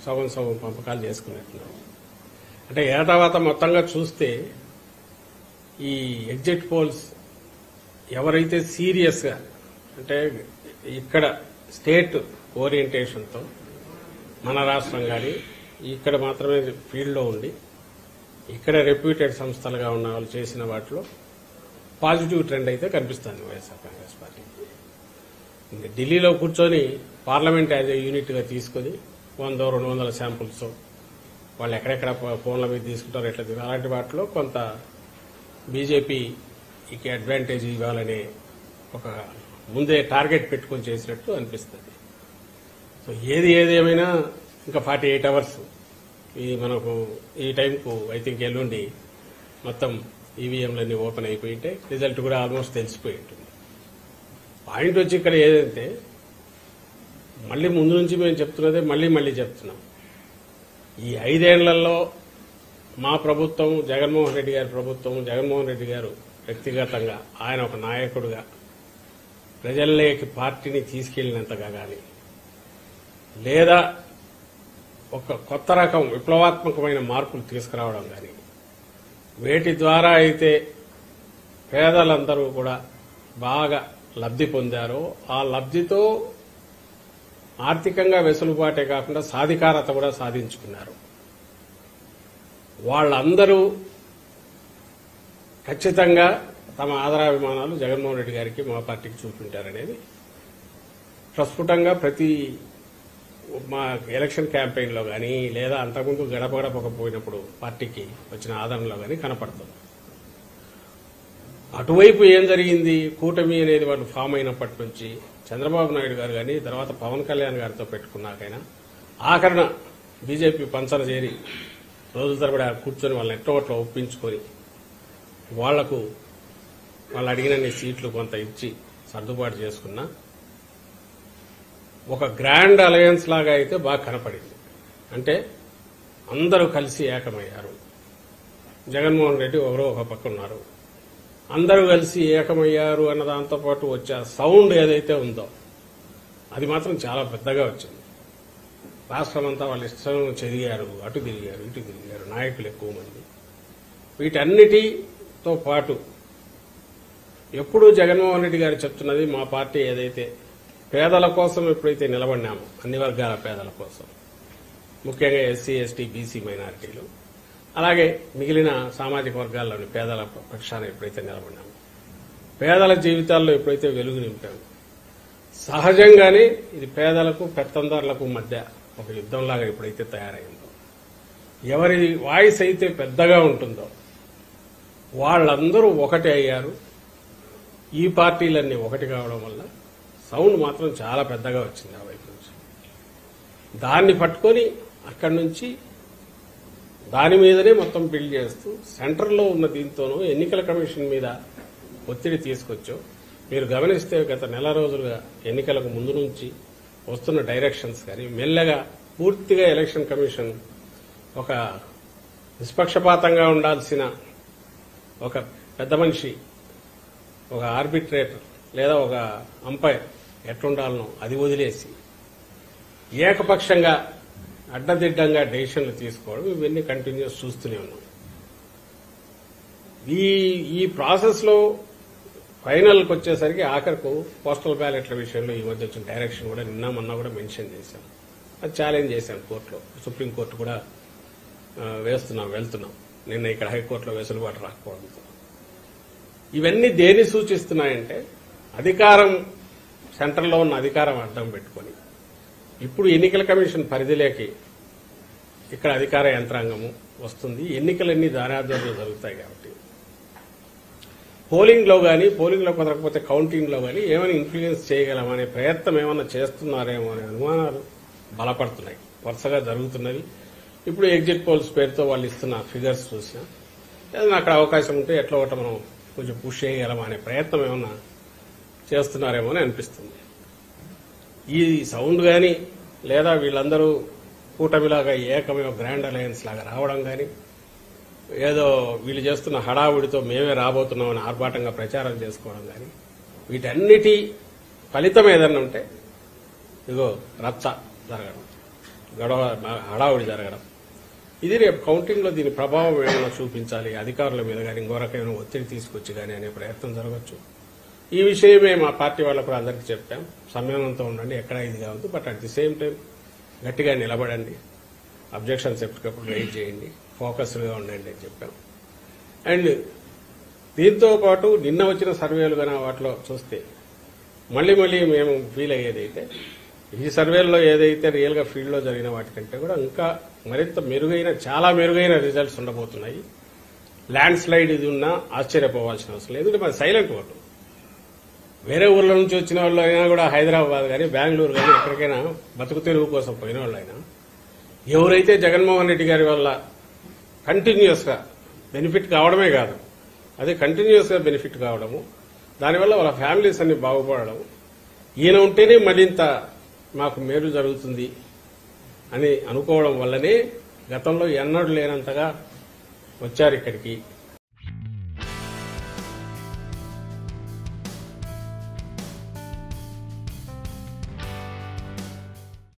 సగం సగం పంపకాలు చేసుకున్నట్టున్నారు. అంటే ఏటావాత మొత్తంగా చూస్తే ఈ ఎగ్జిట్ పోల్స్ ఎవరైతే సీరియస్గా అంటే ఇక్కడ స్టేట్ ఓరియంటేషన్తో మన రాష్ట్రం కానీ ఇక్కడ మాత్రమే ఫీల్డ్లో ఉండి ఇక్కడ రెప్యూటెడ్ సంస్థలుగా ఉన్న వాళ్ళు చేసిన వాటిలో పాజిటివ్ ట్రెండ్ అయితే కనిపిస్తుంది వైఎస్ఆర్ కాంగ్రెస్ పార్టీ. ఢిల్లీలో కూర్చొని పార్లమెంట్ యాజ్ ఏ యూనిట్గా తీసుకొని 100-200 శాంపుల్స్ వాళ్ళు ఎక్కడెక్కడ ఫోన్ల మీద తీసుకుంటారో ఎట్లా అలాంటి వాటిలో కొంత బీజేపీకి అడ్వాంటేజ్ ఇవ్వాలనే ఒక ముందే టార్గెట్ పెట్టుకొని చేసినట్టు అనిపిస్తుంది. సో ఏదేమైనా ఇంకా 48 అవర్స్ మనకు ఈ టైంకు ఐ థింక్ ఎల్లుండి మొత్తం ఈవీఎంలన్నీ ఓపెన్ అయిపోయింటే రిజల్ట్ కూడా ఆల్మోస్ట్ తెలిసిపోయి ఉంటుంది. పాయింట్ వచ్చి ఇక్కడ ఏదంటే మళ్ళీ ముందు నుంచి మేము చెప్తున్నదే మళ్ళీ చెప్తున్నాం. ఈ 5 ఏళ్లలో మా ప్రభుత్వం, జగన్మోహన్ రెడ్డి గారి ప్రభుత్వం, జగన్మోహన్ రెడ్డి గారు వ్యక్తిగతంగా ఆయన ఒక నాయకుడిగా ప్రజల్లోకి పార్టీని తీసుకెళ్లినంతగా కానీ లేదా ఒక కొత్త రకం విప్లవాత్మకమైన మార్పులు తీసుకురావడం కానీ వేటి ద్వారా అయితే పేదలందరూ కూడా బాగా లబ్ధి పొందారో ఆ లబ్ధితో ఆర్థికంగా వెసులుబాటే కాకుండా సాధికారత కూడా సాధించుకున్నారు. వాళ్ళందరూ ఖచ్చితంగా తమ ఆదరాభిమానాలు జగన్మోహన్ రెడ్డి గారికి మా పార్టీకి చూపించారనేది ప్రస్ఫుటంగా ప్రతి మా ఎలక్షన్ క్యాంపెయిన్లో కానీ లేదా అంతకుముందు గడప గడపకపోయినప్పుడు పార్టీకి వచ్చిన ఆదరణలో కానీ కనపడుతుంది. అటువైపు ఏం జరిగింది, కూటమి అనేది వాళ్ళు ఫామ్ అయినప్పటి నుంచి చంద్రబాబు నాయుడు గారు కానీ తర్వాత పవన్ కళ్యాణ్ గారితో పెట్టుకున్నాకైనా ఆఖరణ బీజేపీ పంచన చేరి రోజుల తరబడి కూర్చొని వాళ్ళని ఎట్టోట్లా ఒప్పించుకొని వాళ్లకు వాళ్ళు అడిగినన్ని సీట్లు కొంత ఇచ్చి సర్దుబాటు చేసుకున్నా ఒక గ్రాండ్ అలయన్స్ లాగా అయితే బాగా కనపడింది. అంటే అందరూ కలిసి ఏకమయ్యారు. జగన్మోహన్ రెడ్డి ఎవరో ఒక పక్క ఉన్నారు, అందరూ కలిసి ఏకమయ్యారు అన్న దాంతో పాటు వచ్చే సౌండ్ ఏదైతే ఉందో అది మాత్రం చాలా పెద్దగా వచ్చింది. రాష్ట్రమంతా వాళ్ళ ఇష్టం చెదిగారు, అటు తిరిగారు, ఇటు తిరిగారు, నాయకులు ఎక్కువ మంది. వీటన్నిటితో పాటు ఎప్పుడూ జగన్మోహన్ రెడ్డి గారు చెప్తున్నది మా పార్టీ ఏదైతే పేదల కోసం ఎప్పుడైతే నిలబడినామో అన్ని వర్గాల పేదల కోసం, ముఖ్యంగా ఎస్సీ, ఎస్టీ, బీసీ మైనారిటీలు అలాగే మిగిలిన సామాజిక వర్గాల్లోని పేదల పక్షాన ఎప్పుడైతే నిలబడినామో, పేదల జీవితాల్లో ఎప్పుడైతే వెలుగు నింపామో, సహజంగానే ఇది పేదలకు పెత్తందారులకు మధ్య ఒక యుద్ధంలాగా ఎప్పుడైతే తయారైందో, ఎవరి వాయిస్ అయితే పెద్దగా ఉంటుందో వాళ్ళందరూ ఒకటి అయ్యారు. ఈ పార్టీలన్నీ ఒకటి కావడం వల్ల సౌండ్ మాత్రం చాలా పెద్దగా వచ్చింది ఆ వైపు నుంచి. దాన్ని పట్టుకొని అక్కడి నుంచి దాని మీదనే మొత్తం బిల్డ్ చేస్తూ సెంటర్లో ఉన్న దీంతోనూ ఎన్నికల కమిషన్ మీద ఒత్తిడి తీసుకొచ్చో మీరు గమనిస్తే గత నెల రోజులుగా ఎన్నికలకు ముందు నుంచి వస్తున్న డైరెక్షన్స్ కానీ మెల్లగా పూర్తిగా ఎలక్షన్ కమిషన్ ఒక నిష్పక్షపాతంగా ఉండాల్సిన ఒక పెద్ద మనిషి, ఒక ఆర్బిట్రేటర్ లేదా ఒక అంపైర్ ఎట్లుండాలనో అది వదిలేసి ఏకపక్షంగా అడ్డదిడ్డంగా డెసిషన్లు తీసుకోవడం ఇవన్నీ కంటిన్యూస్ చూస్తూనే ఉన్నాం. ఈ ప్రాసెస్ లో ఫైనల్కి వచ్చేసరికి ఆఖరకు పోస్టల్ బ్యాలెట్ల విషయంలో ఈ మధ్య వచ్చిన డైరెక్షన్ కూడా నిన్న మొన్న కూడా మెన్షన్ చేశాం. అది ఛాలెంజ్ చేశాం కోర్టులో, సుప్రీంకోర్టు కూడా వెళ్తున్నాం. నిన్న ఇక్కడ హైకోర్టులో వెసులుబాటు రాకపోవడంతో ఇవన్నీ దేన్ని సూచిస్తున్నాయంటే అధికారం, సెంటర్లో ఉన్న అధికారం అడ్డం పెట్టుకొని ఇప్పుడు ఎన్నికల కమిషన్ పరిధిలోకి ఇక్కడ అధికార యంత్రాంగము వస్తుంది. ఎన్నికలన్నీ దారాధ్వర్యంలో జరుగుతాయి కాబట్టి పోలింగ్లో కానీ, పోలింగ్లో కుదరకపోతే కౌంటింగ్లో కానీ ఏమైనా ఇన్ఫ్లుయెన్స్ చేయగలమనే ప్రయత్నం ఏమైనా చేస్తున్నారేమో అనే అనుమానాలు బలపడుతున్నాయి, వరుసగా జరుగుతున్నవి. ఇప్పుడు ఎగ్జిట్ పోల్స్ పేరుతో వాళ్ళు ఇస్తున్న ఫిగర్స్ చూసినా ఏదైనా అక్కడ అవకాశం ఉంటే ఎట్లా ఒకటి మనం కొంచెం పుష్ చేయగలమా అనే ప్రయత్నం ఏమన్నా చేస్తున్నారేమో అని అనిపిస్తుంది. ఈ సౌండ్ కానీ లేదా వీళ్ళందరూ కూటమిలాగా ఏకమే గ్రాండ్ అలయన్స్ లాగా రావడం కానీ, ఏదో వీళ్ళు చేస్తున్న హడావుడితో మేమే రాబోతున్నామని ఆర్భాటంగా ప్రచారం చేసుకోవడం కానీ, వీటన్నిటి ఫలితం ఏదన్నా ఉంటే ఇదిగో రచ్చ జరగడం. గొడవ హడావుడి జరగడం, ఇది రేపు కౌంటింగ్లో దీని ప్రభావం ఏమైనా చూపించాలి అధికారుల మీద కానీ ఇంకో రకమైన ఒత్తిడి తీసుకొచ్చి కానీ అనే ప్రయత్నం జరగచ్చు. ఈ విషయమే మా పార్టీ వాళ్ళకు కూడా అందరికీ చెప్పాం, సంయమనంతో ఉండండి, ఎక్కడ ఇది కావద్దు, but at the same time గట్టిగా నిలబడండి, అబ్జెక్షన్స్ ఎప్పటికప్పుడు రైజ్ చేయండి, ఫోకస్డ్గా ఉండండి అని చెప్పాం. అండ్ దీంతో పాటు నిన్న వచ్చిన సర్వేలు కానీ వాటిలో చూస్తే మళ్ళీ మేము ఫీల్ అయ్యేదైతే ఈ సర్వేల్లో ఏదైతే రియల్గా ఫీల్డ్లో జరిగిన వాటికంటే కూడా ఇంకా మరింత మెరుగైన, చాలా మెరుగైన రిజల్ట్స్ ఉండబోతున్నాయి. ల్యాండ్ స్లైడ్ ఇది ఉన్నా ఆశ్చర్యపోవాల్సిన అవసరం లేదు. ఎందుకంటే మన సైలెంట్ ఓటు, వేరే ఊర్ల నుంచి వచ్చిన వాళ్ళు అయినా కూడా హైదరాబాద్ కానీ బెంగళూరు కానీ ఎక్కడికైనా బతుకు తెరువు కోసం పోయిన వాళ్ళు అయినా ఎవరైతే జగన్మోహన్ రెడ్డి గారి వల్ల కంటిన్యూస్ గా బెనిఫిట్ కావడమే కాదు, అదే కంటిన్యూస్ గా బెనిఫిట్ కావడము, దానివల్ల వాళ్ళ ఫ్యామిలీస్ అన్ని బాగుపడడం, ఈయన ఉంటేనే మరింత మాకు మేలు జరుగుతుంది అని అనుకోవడం వల్లనే గతంలో ఎన్నడూ లేనంతగా వచ్చారు ఇక్కడికి.